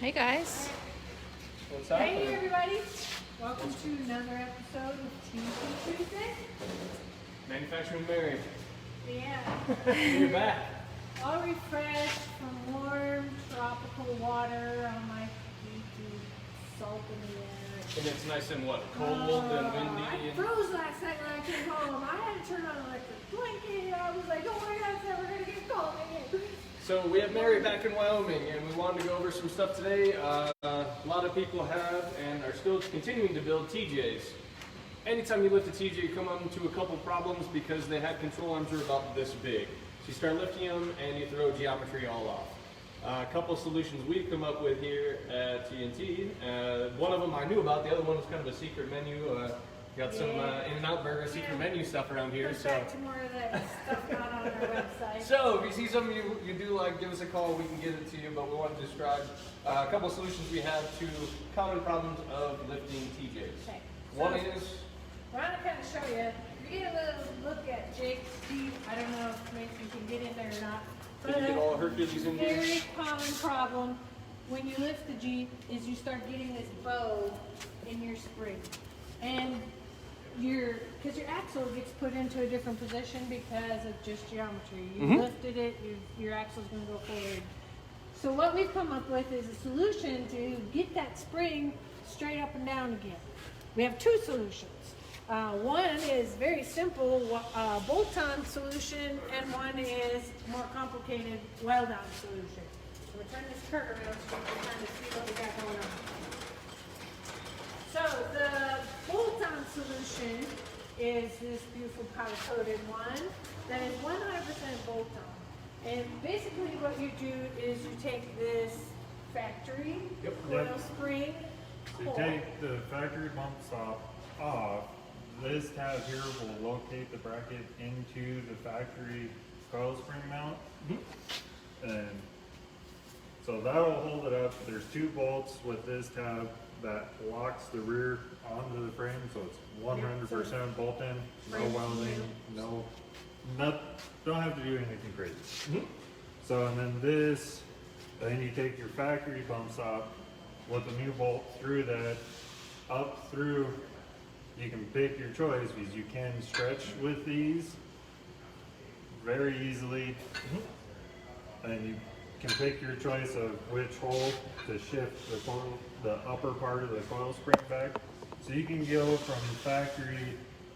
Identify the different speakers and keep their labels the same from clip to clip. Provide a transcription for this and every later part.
Speaker 1: Hey guys.
Speaker 2: What's happening?
Speaker 3: Hey everybody, welcome to another episode of TNT Tuesday.
Speaker 2: Manufacturing Mary.
Speaker 3: Yeah,
Speaker 2: You're back.
Speaker 3: all refreshed from warm tropical water on my feet and salt in the air.
Speaker 2: And it's nice and what? Cold and windy.
Speaker 3: I froze last night when I came home. I had to turn on an electric blanket. I was like, oh my God, it's never gonna get cold again.
Speaker 2: So we have Mary back in Wyoming, and we wanted to go over some stuff today. A lot of people have and are still continuing to build TJs. Anytime you lift a TJ, you come into a couple problems because they have control arms that are about this big. So you start lifting them and you throw geometry all off. A couple solutions we've come up with here at TNT. One of them I knew about, the other one was kind of a secret menu. Got some In-N-Out Burger secret menu stuff around here.
Speaker 3: Go back to more of that stuff not on our website.
Speaker 2: So if you see something you do like, give us a call, we can get it to you, but we want to describe a couple of solutions we have to common problems of lifting TJs.
Speaker 3: Okay.
Speaker 2: One
Speaker 3: So,
Speaker 2: is,
Speaker 3: I want to kind of show you. You get a little look at Jake's teeth. I don't know if Mason can get in there or not.
Speaker 2: did you get all Hercules in here?
Speaker 3: Very common problem when you lift the Jeep is you start getting this bow in your spring. And because your axle gets put into a different position because of just geometry. You lifted it, your axle's going to go forward. So what we've come up with is a solution to get that spring straight up and down again. We have two solutions. One is very simple, bolt-on solution, and one is more complicated weld-on solution. So we'll turn this curve around so you can kind of see what we got going on. So the bolt-on solution is this beautiful powder-coated one that is 100% bolt-on. And basically what you do is you take this factory coil spring.
Speaker 4: So you take the factory bump stop off. This tab here will locate the bracket into the factory coil spring mount. And so that will hold it up. There's two bolts with this tab that locks the rear onto the frame, so it's 100% bolt in, no welding, don't have to do anything crazy. So and then you take your factory bump stop with a new bolt through that, up through. You can pick your choice because you can stretch with these very easily, and you can pick your choice of which hole to shift the upper part of the coil spring back. So you can go from factory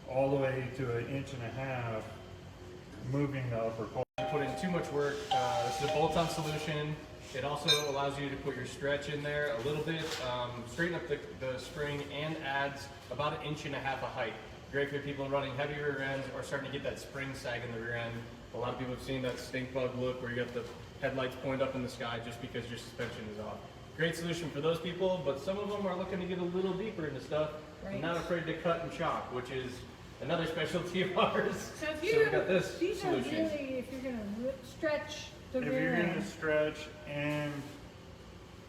Speaker 4: all the way to 1.5 inches, moving the upper coil.
Speaker 2: Put in too much work. This is a bolt-on solution. It also allows you to put your stretch in there a little bit, straighten up the spring, and adds about 1.5 inches of height. Great for people running heavier rear ends or starting to get that spring sag in the rear end. A lot of people have seen that stink bug look where you got the headlights point up in the sky just because your suspension is off. Great solution for those people, but some of them are looking to get a little deeper into stuff and not afraid to cut and chop, which is another specialty of ours.
Speaker 3: So if
Speaker 2: we got this
Speaker 3: these
Speaker 2: solution.
Speaker 3: are really, if you're going to stretch the
Speaker 4: If
Speaker 3: rear
Speaker 4: you're going
Speaker 3: end.
Speaker 4: to stretch and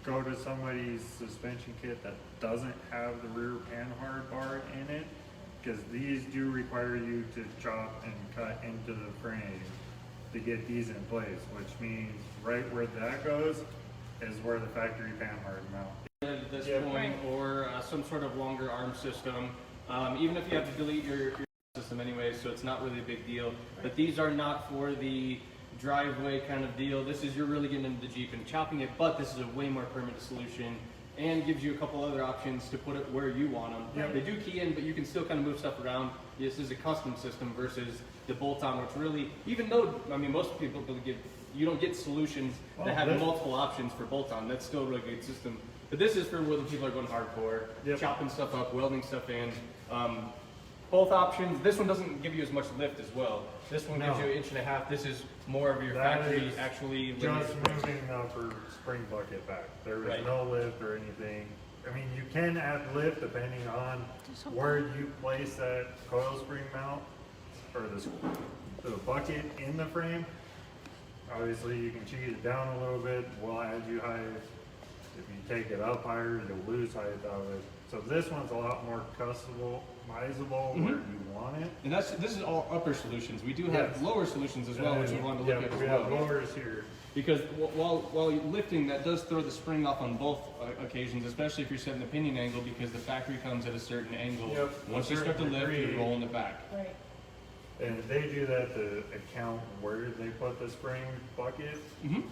Speaker 4: go to somebody's suspension kit that doesn't have the rear panhard bar in it, because these do require you to chop and cut into the frame to get these in place, which means right where that goes is where the factory panhard mount.
Speaker 2: At this point, or some sort of longer arm system, even if you have to delete your system anyway, so it's not really a big deal. But these are not for the driveway kind of deal. This is, you're really getting into the Jeep and chopping it, but this is a way more permanent solution and gives you a couple other options to put it where you want them. They do key in, but you can still kind of move stuff around. This is a custom system versus the bolt-on, which really, even though, I mean, most people you don't get solutions that have multiple options for bolt-on. That's still a really good system. But this is for where the people are going hardcore, chopping stuff up, welding stuff in. Both options. This one doesn't give you as much lift as well. This one gives you 1.5 inches. This is more of your factory actually.
Speaker 4: Just moving the upper spring bucket back. There is no lift or anything. I mean, you can add lift depending on where you place that coil spring mount or the bucket in the frame. Obviously, you can cheat it down a little bit. We'll add you height. If you take it up higher, you'll lose height out of it. So this one's a lot more customizable where you want it.
Speaker 2: And this is all upper solutions. We do have lower solutions as well, which we want to look at as well.
Speaker 4: We have lowers here.
Speaker 2: Because while you're lifting, that does throw the spring off on both occasions, especially if you're setting the pinion angle, because the factory comes at a certain angle.
Speaker 4: Yep,
Speaker 2: Once
Speaker 4: a
Speaker 2: you start to
Speaker 4: certain
Speaker 2: lift,
Speaker 4: degree.
Speaker 2: you're rolling it back.
Speaker 3: Right.
Speaker 4: And they do that to account where they put the spring bucket.
Speaker 2: Mm-hmm.
Speaker 4: In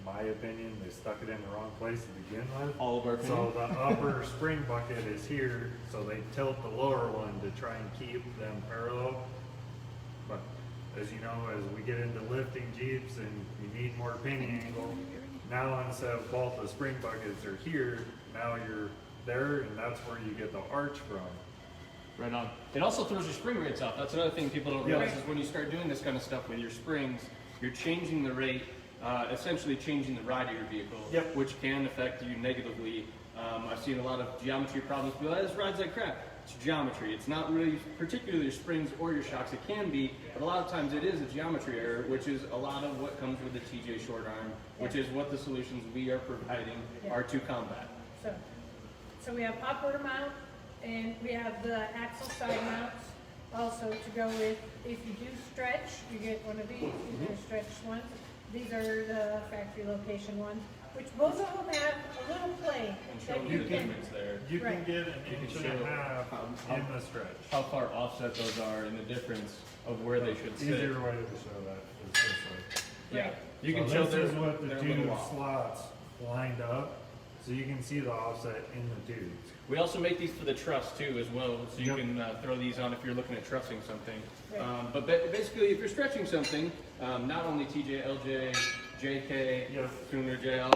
Speaker 4: my opinion, they stuck it in the wrong place to begin with.
Speaker 2: All of our opinion.
Speaker 4: So the upper spring bucket is here, so they tilt the lower one to try and keep them parallel. But as you know, as we get into lifting Jeeps and you need more pinion angle, now instead of both the spring buckets are here, now you're there, and that's where you get the arch from.
Speaker 2: Right on. It also throws your spring rates off. That's another thing people don't realize is when you start doing this kind of stuff with your springs, you're changing the rate, essentially changing the ride of your vehicle,
Speaker 4: Yep.
Speaker 2: which can affect you negatively. I've seen a lot of geometry problems. People, this ride's like crap. It's geometry. It's not really particularly your springs or your shocks. It can be, but a lot of times it is a geometry error, which is a lot of what comes with the TJ short arm, which is what the solutions we are providing are to combat.
Speaker 3: So we have upward mount, and we have the axle side mounts also to go with. If you do stretch, you get one of these. These are stretched ones. These are the factory location ones, which both of them have a little plate that
Speaker 2: And
Speaker 3: you
Speaker 2: show the
Speaker 3: can.
Speaker 2: movements there.
Speaker 4: You can
Speaker 3: Right.
Speaker 4: get an
Speaker 2: You
Speaker 4: inch
Speaker 2: can
Speaker 4: and a
Speaker 2: show
Speaker 4: half
Speaker 2: how-
Speaker 4: in the stretch.
Speaker 2: How far offset those are and the difference of where they should sit.
Speaker 4: Easier way to show that is this way.
Speaker 2: Yeah,
Speaker 3: Right.
Speaker 2: you can
Speaker 4: So
Speaker 2: show
Speaker 4: this
Speaker 2: their,
Speaker 4: is what the
Speaker 2: their
Speaker 4: two
Speaker 2: little off.
Speaker 4: slots lined up, so you can see the offset in the tubes.
Speaker 2: We also make these for the truss too as well, so you
Speaker 4: Yep.
Speaker 2: can throw these on if you're looking at trussing something.
Speaker 3: Right.
Speaker 2: But basically, if you're stretching something, not only TJ, LJ, JK,
Speaker 4: Yep.
Speaker 2: Tuner, JL,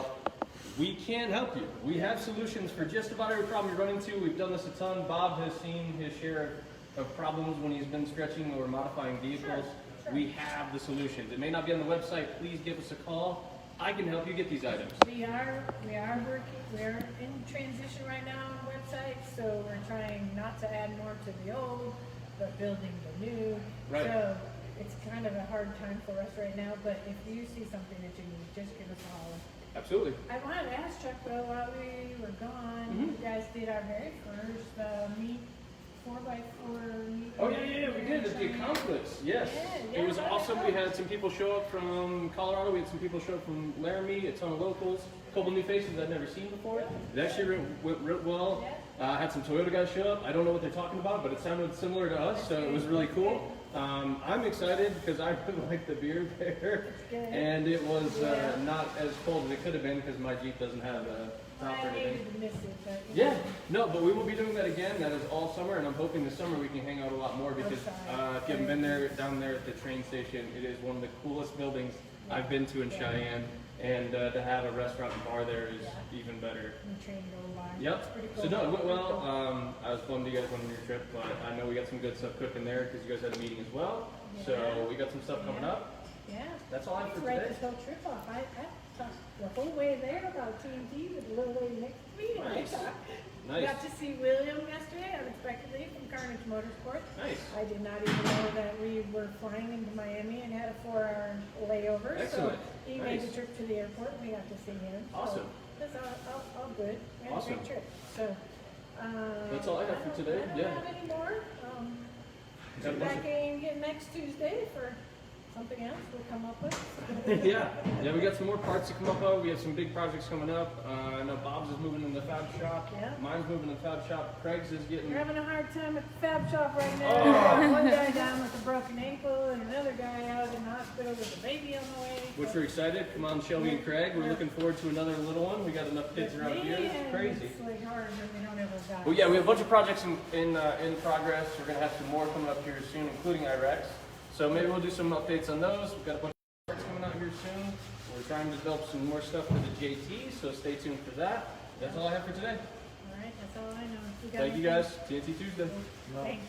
Speaker 2: we can help you. We have solutions for just about every problem you're running into. We've done this a ton. Bob has seen his share of problems when he's been stretching or modifying vehicles.
Speaker 3: Sure.
Speaker 2: We have the solutions. It may not be on the website. Please give us a call. I can help you get these items.
Speaker 3: We are working, we're in transition right now on websites, so we're trying not to add more to the old, but building the new.
Speaker 2: Right.
Speaker 3: So it's kind of a hard time for us right now, but if you see something that you need, just give us a holler.
Speaker 2: Absolutely.
Speaker 3: I wanted to ask Chuck though, while we were gone, you guys did our very first, meet 4x4 meet.
Speaker 2: Oh yeah, we did at the Conflicts. Yes,
Speaker 3: Yeah,
Speaker 2: it was
Speaker 3: yeah,
Speaker 2: awesome.
Speaker 3: yeah.
Speaker 2: We had some people show up from Colorado. We had some people show up from Laramie. A ton of locals. A couple new faces I'd never seen before. It actually went real well. Had some Toyota guys show up. I don't know what they're talking about, but it sounded similar to us, so it was really cool. I'm excited because I really like the beer there, and it was not as cold as it could have been because my Jeep doesn't have a top or
Speaker 3: I
Speaker 2: anything.
Speaker 3: hated to miss it, but.
Speaker 2: Yeah, no, but we will be doing that again. That is all summer, and I'm hoping this summer we can hang out a lot more because if you haven't been there, down there at the train station, it is one of the coolest buildings I've been to in Cheyenne, and to have a restaurant and bar there is even better.
Speaker 3: And the train going by.
Speaker 2: Yep.
Speaker 3: It's pretty cool.
Speaker 2: So no, it went
Speaker 3: Pretty
Speaker 2: well.
Speaker 3: cool.
Speaker 2: I was bummed you guys went on your trip, but I know we got some good stuff cooking there because you guys had a meeting as well. So
Speaker 3: Yeah.
Speaker 2: we got some stuff coming up.
Speaker 3: Yeah.
Speaker 2: That's all I have for
Speaker 3: Write
Speaker 2: today.
Speaker 3: this whole trip off. I talked the whole way there about TNT with the little lady next to me. and I
Speaker 2: Nice.
Speaker 3: talked.
Speaker 2: Nice.
Speaker 3: Got to see William yesterday unexpectedly from Carnage Motorsports.
Speaker 2: Nice.
Speaker 3: I did not even know that we were flying into Miami and had a 4-hour layover.
Speaker 2: Excellent.
Speaker 3: So he made
Speaker 2: Nice.
Speaker 3: the trip to the airport and we got to see him.
Speaker 2: Awesome.
Speaker 3: So that's all good. We had a
Speaker 2: Awesome.
Speaker 3: great trip. So
Speaker 2: That's all I have for today.
Speaker 3: I don't
Speaker 2: Yeah.
Speaker 3: have any more.
Speaker 2: Got a bunch
Speaker 3: Back in again next Tuesday for something else we'll come up with.
Speaker 2: yeah, we got some more parts to come up with. We have some big projects coming up. I know Bob's is moving in the fab shop.
Speaker 3: Yeah.
Speaker 2: Mine's moving in the fab shop. Craig's is getting.
Speaker 3: We're having a hard time at the fab shop right now.
Speaker 2: Oh.
Speaker 3: We got one guy down with a broken ankle and another guy out in the hospital with a baby on the way.
Speaker 2: Which we're excited. Come on, Shelby and Craig. We're looking forward to another little one. We got enough kids around here. It's crazy.
Speaker 3: It's like hard when we don't have a guy.
Speaker 2: Well, yeah, we have a bunch of projects in progress. We're gonna have some more coming up here soon, including IREX. So maybe we'll do some updates on those. We've got a bunch of parts coming out here soon. We're trying to develop some more stuff for the JT, so stay tuned for that. That's all I have for today.
Speaker 3: All right, that's all I know.
Speaker 2: Thank you guys. TNT Tuesday.
Speaker 3: Thanks.